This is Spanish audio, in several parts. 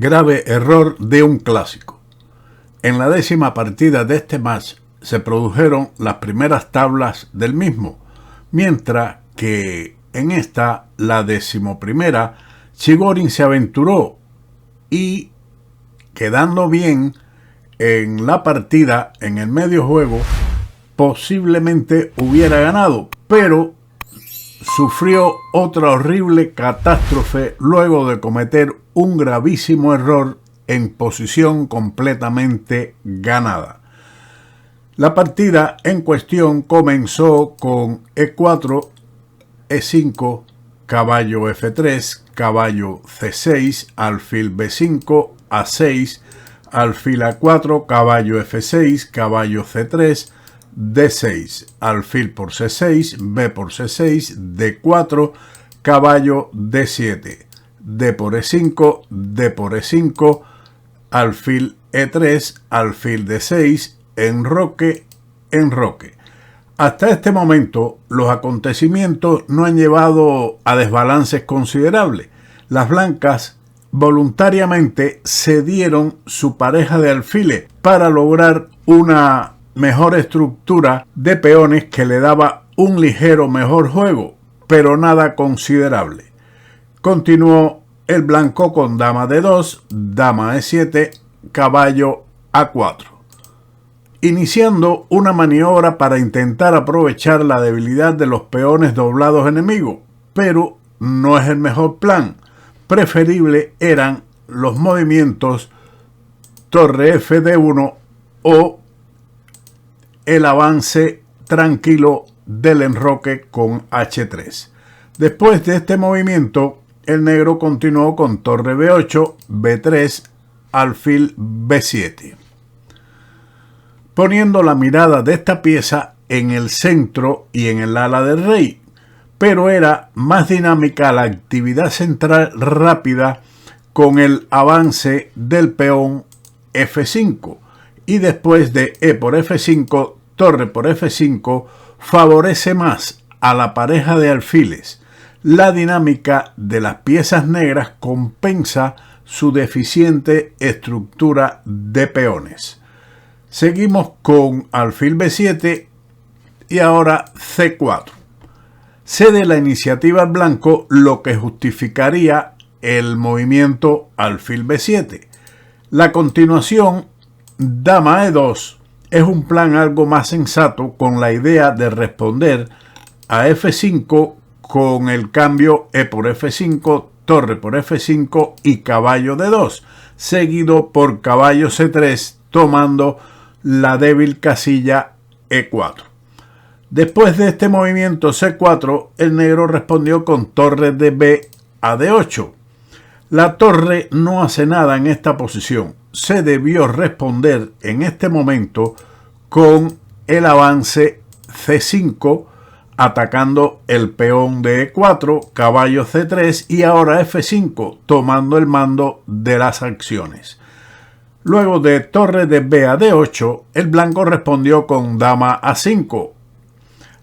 Grave error de un clásico. En la 10ª partida de este match se produjeron las primeras tablas del mismo, mientras que en esta, la 11ª, Chigorin se aventuró y, quedando bien en la partida, en el medio juego, posiblemente hubiera ganado, pero sufrió otra horrible catástrofe luego de cometer un gravísimo error en posición completamente ganada. La partida en cuestión comenzó con E4, E5, caballo F3, caballo C6, alfil B5, A6, alfil A4, caballo F6, caballo C3, D6, alfil por C6, B por C6, D4, caballo D7, D por E5, D por E5, alfil E3, alfil D6, enroque, enroque. Hasta este momento, los acontecimientos no han llevado a desbalances considerables. Las blancas voluntariamente cedieron su pareja de alfiles para lograr una mejor estructura de peones que le daba un ligero mejor juego, pero nada considerable. Continuó el blanco con dama D2, dama E7, caballo A4, iniciando una maniobra para intentar aprovechar la debilidad de los peones doblados enemigos, pero no es el mejor plan. Preferible eran los movimientos torre F de 1 o el avance tranquilo del enroque con H3. Después de este movimiento, el negro continuó con torre B8, B3, alfil B7, poniendo la mirada de esta pieza en el centro y en el ala del rey, pero era más dinámica la actividad central rápida con el avance del peón F5, y después de E por F5, torre por F5, favorece más a la pareja de alfiles. La dinámica de las piezas negras compensa su deficiente estructura de peones. Seguimos con alfil B7 y ahora C4. Cede la iniciativa al blanco, lo que justificaría el movimiento alfil B7. La continuación, dama E2, es un plan algo más sensato, con la idea de responder a F5 con el cambio E por F5, torre por F5 y caballo D2, seguido por caballo C3, tomando la débil casilla E4. Después de este movimiento C4, el negro respondió con torre de B a D8. La torre no hace nada en esta posición. Se debió responder en este momento con el avance C5, atacando el peón de E4, caballo C3 y ahora F5, tomando el mando de las acciones. Luego de torre de B a D8, el blanco respondió con dama A5.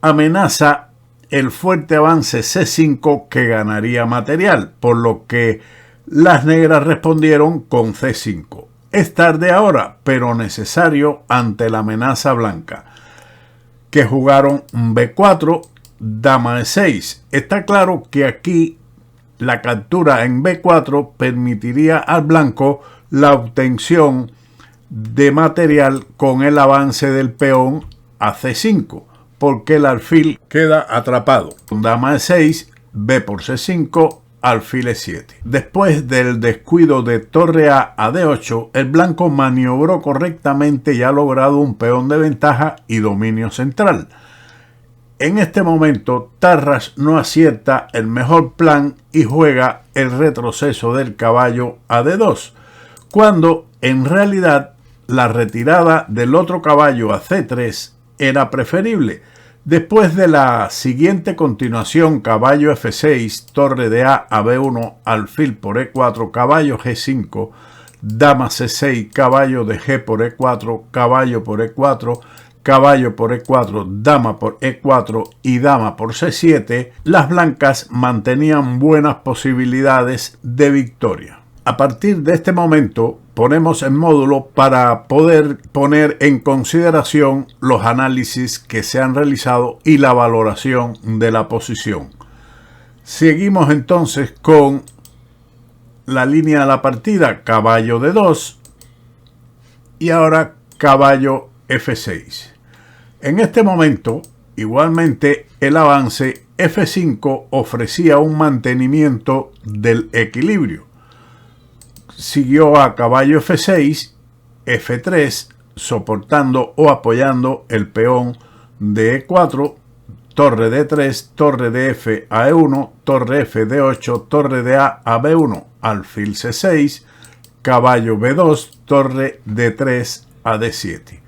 Amenaza el fuerte avance C5 que ganaría material, por lo que las negras respondieron con C5. Es tarde ahora, pero necesario ante la amenaza blanca, que jugaron B4, dama E6. Está claro que aquí la captura en B4 permitiría al blanco la obtención de material con el avance del peón a C5, porque el alfil queda atrapado. Dama E6, B por C5, alfil E7. Después del descuido de torre A a D8, el blanco maniobró correctamente y ha logrado un peón de ventaja y dominio central. En este momento, Tarrasch no acierta el mejor plan y juega el retroceso del caballo a D2, cuando en realidad la retirada del otro caballo a C3 era preferible. Después de la siguiente continuación, caballo F6, torre de A a B1, alfil por E4, caballo G5, dama C6, caballo de G por E4, caballo por E4, caballo por E4, dama por E4 y dama por C7, las blancas mantenían buenas posibilidades de victoria. A partir de este momento ponemos el módulo para poder poner en consideración los análisis que se han realizado y la valoración de la posición. Seguimos entonces con la línea de la partida, caballo D2 y ahora caballo F6. En este momento, igualmente, el avance F5 ofrecía un mantenimiento del equilibrio. Siguió a caballo F6, F3, soportando o apoyando el peón de E4, torre D3, torre de F a E1, torre F D8, torre de A a B1, alfil C6, caballo B2, torre D3 a D7.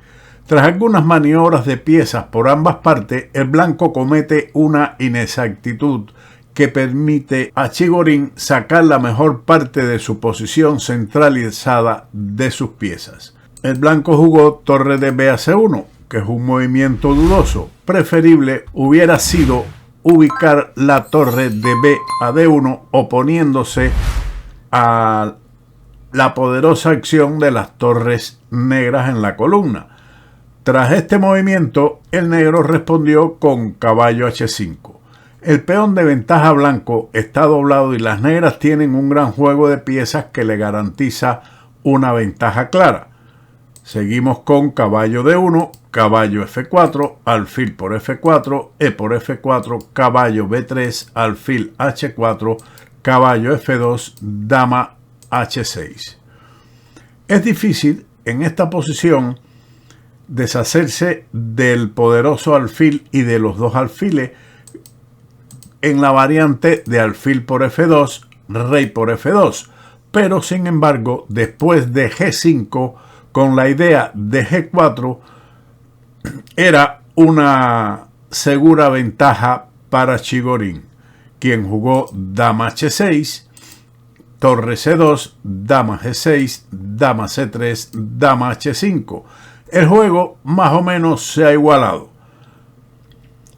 Tras algunas maniobras de piezas por ambas partes, el blanco comete una inexactitud que permite a Chigorin sacar la mejor parte de su posición centralizada de sus piezas. El blanco jugó torre de B a C1, que es un movimiento dudoso. Preferible hubiera sido ubicar la torre de B a D1 oponiéndose a la poderosa acción de las torres negras en la columna. Tras este movimiento, el negro respondió con caballo H5. El peón de ventaja blanco está doblado y las negras tienen un gran juego de piezas que le garantiza una ventaja clara. Seguimos con caballo D1, caballo F4, alfil por F4, E por F4, caballo B3, alfil H4, caballo F2, dama H6. Es difícil en esta posición deshacerse del poderoso alfil y de los dos alfiles en la variante de alfil por F2, rey por F2, pero sin embargo después de G5 con la idea de G4 era una segura ventaja para Chigorin, quien jugó dama H6, torre C2, dama G6, dama C3, dama H5. El juego más o menos se ha igualado.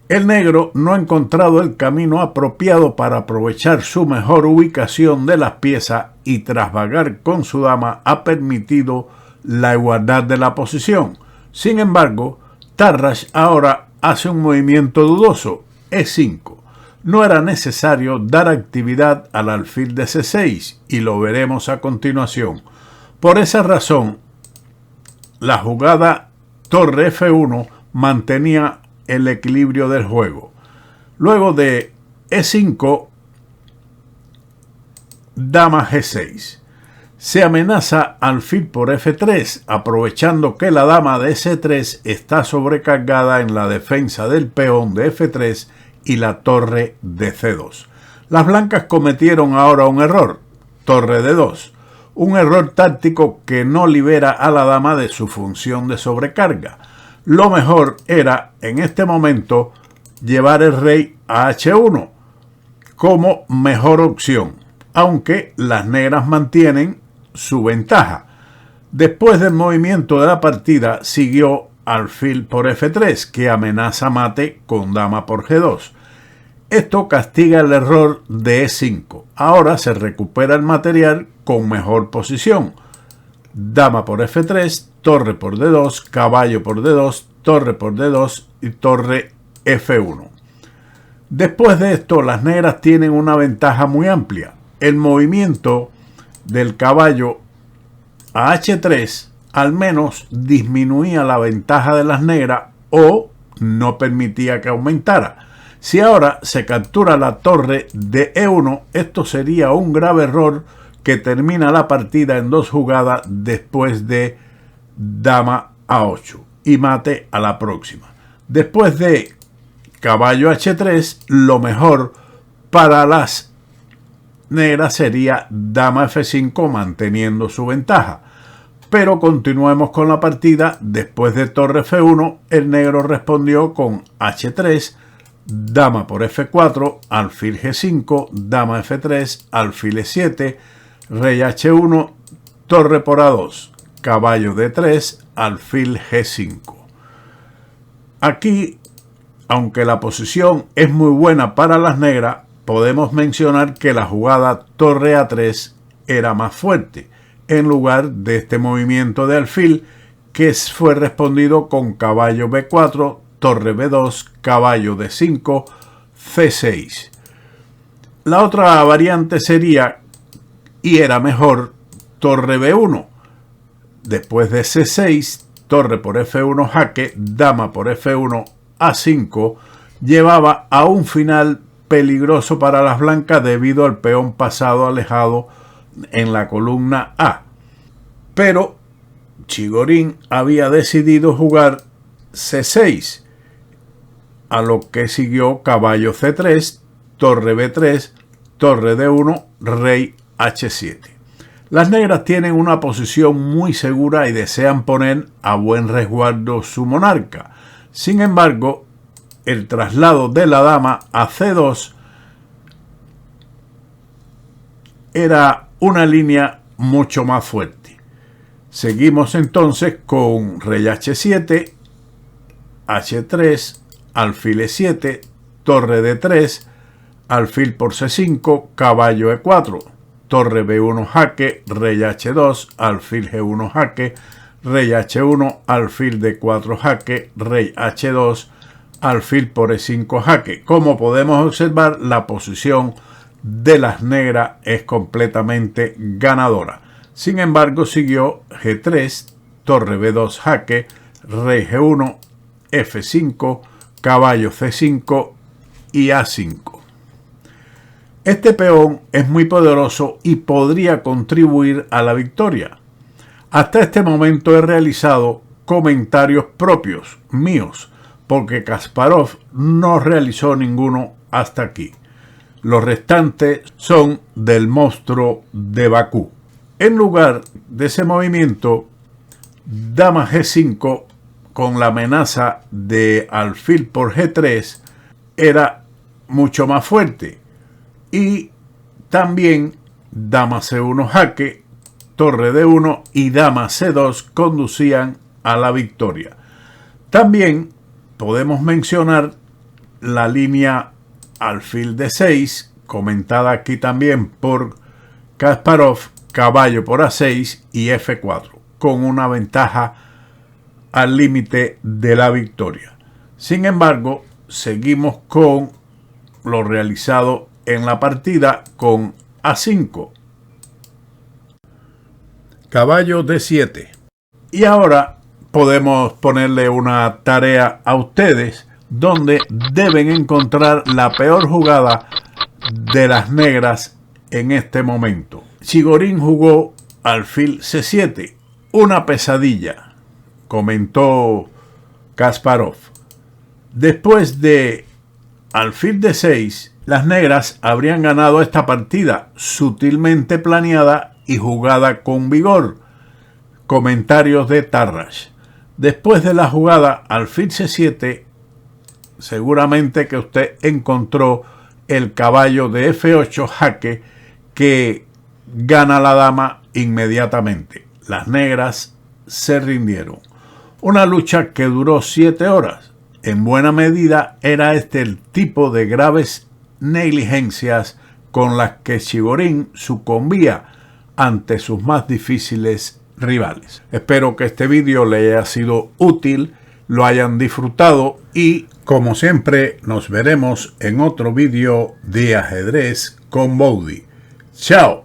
El negro no ha encontrado el camino apropiado para aprovechar su mejor ubicación de las piezas y tras vagar con su dama ha permitido la igualdad de la posición. Sin embargo, Tarrasch ahora hace un movimiento dudoso, E5. No era necesario dar actividad al alfil de C6 y lo veremos a continuación. Por esa razón, la jugada torre F1 mantenía el equilibrio del juego. Luego de E5, dama G6. Se amenaza alfil por F3, aprovechando que la dama de C3 está sobrecargada en la defensa del peón de F3 y la torre de C2. Las blancas cometieron ahora un error, torre de 2, un error táctico que no libera a la dama de su función de sobrecarga. Lo mejor era, en este momento, llevar el rey a H1 como mejor opción, aunque las negras mantienen su ventaja. Después del movimiento de la partida, siguió alfil por F3, que amenaza mate con dama por G2. Esto castiga el error de E5. Ahora se recupera el material con mejor posición. Dama por F3, torre por D2, caballo por D2, torre por D2 y torre F1. Después de esto, las negras tienen una ventaja muy amplia. El movimiento del caballo a H3 al menos disminuía la ventaja de las negras o no permitía que aumentara. Si ahora se captura la torre de E1, esto sería un grave error que termina la partida en 2 jugadas después de dama A8 y mate a la próxima. Después de caballo H3, lo mejor para las negras sería dama F5 manteniendo su ventaja. Pero continuemos con la partida. Después de torre F1, el negro respondió con H3, dama por F4, alfil G5, dama F3, alfil E7, rey H1, torre por A2, caballo D3, alfil G5. Aquí, aunque la posición es muy buena para las negras, podemos mencionar que la jugada torre A3 era más fuerte, en lugar de este movimiento de alfil que fue respondido con caballo B4, torre B2, caballo D5, C6. La otra variante sería, y era mejor, torre B1. Después de C6, torre por F1 jaque, dama por F1 A5, llevaba a un final peligroso para las blancas debido al peón pasado alejado en la columna A. Pero Chigorin había decidido jugar C6, a lo que siguió caballo C3, torre B3, torre D1, rey H7. Las negras tienen una posición muy segura y desean poner a buen resguardo su monarca. Sin embargo, el traslado de la dama a C2 era una línea mucho más fuerte. Seguimos entonces con rey H7, H3, alfil E7, torre D3, alfil por C5, caballo E4, torre B1 jaque, rey H2, alfil G1 jaque, rey H1, alfil D4 jaque, rey H2, alfil por E5 jaque. Como podemos observar, la posición de las negras es completamente ganadora. Sin embargo, siguió G3, torre B2 jaque, rey G1, F5, caballo C5 y A5. Este peón es muy poderoso y podría contribuir a la victoria. Hasta este momento he realizado comentarios propios, míos, porque Kasparov no realizó ninguno hasta aquí. Los restantes son del monstruo de Bakú. En lugar de ese movimiento, dama G5 con la amenaza de alfil por G3 era mucho más fuerte. Y también dama C1 jaque, torre D1 y dama C2 conducían a la victoria. También podemos mencionar la línea alfil D6, comentada aquí también por Kasparov, caballo por A6 y F4, con una ventaja al límite de la victoria. Sin embargo, seguimos con lo realizado en la partida con A5, caballo D7. Y ahora podemos ponerle una tarea a ustedes donde deben encontrar la peor jugada de las negras en este momento. Chigorin jugó alfil C7, una pesadilla, comentó Kasparov. Después de alfil D6, las negras habrían ganado esta partida sutilmente planeada y jugada con vigor. Comentarios de Tarrasch. Después de la jugada alfil C7, seguramente que usted encontró el caballo de F8 jaque que gana la dama inmediatamente. Las negras se rindieron. Una lucha que duró 7 horas. En buena medida era este el tipo de graves negligencias con las que Chigorin sucumbía ante sus más difíciles rivales. Espero que este vídeo le haya sido útil, lo hayan disfrutado y, como siempre, nos veremos en otro vídeo de ajedrez con Bowdy. ¡Chao!